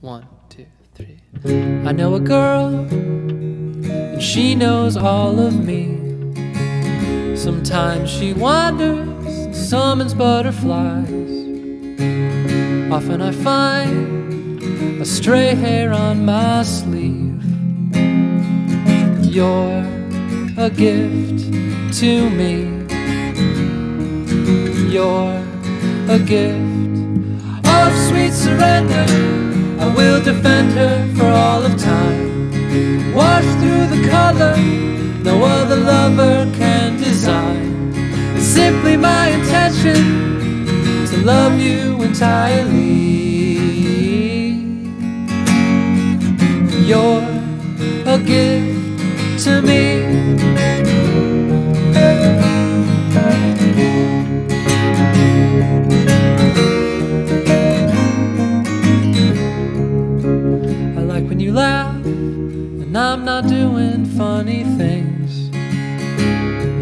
1, 2, 3. I know a girl, and she knows all of me. Sometimes she wanders and summons butterflies. Often I find a stray hair on my sleeve. You're a gift to me. You're a gift of sweet surrender. I will defend her for all of time. Wash through the color no other lover can design. It's simply my intention to love you entirely. You're a gift to me. I like when you laugh and I'm not doing funny things.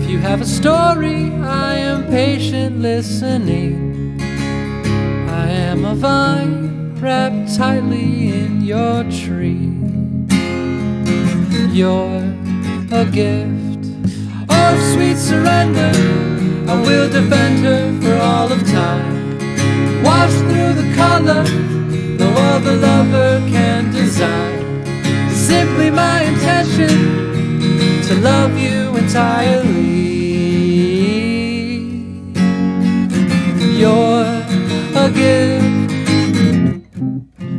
If you have a story, I am patient listening. I am a vine wrapped tightly in your tree. You're a gift of sweet surrender. I will defend her for all of time. Wash through the color no other lover can design. It's simply my intention to love you entirely. You're a gift.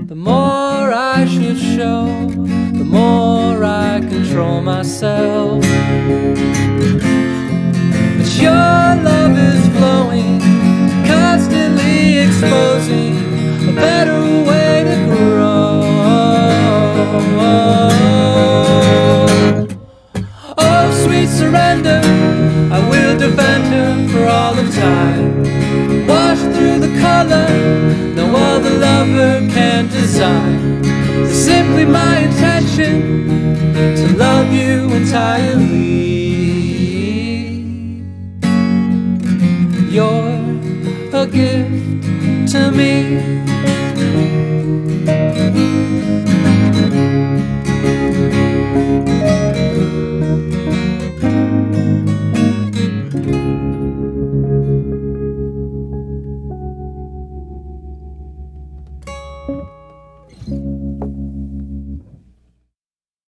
The more I should show, the more I control myself. But your love is flowing, constantly exposing a better way to grow. Oh, sweet surrender, I will defend her for all of time. Wash through the color no other lover can design. It's simply my intention to love you entirely. You're a gift to me.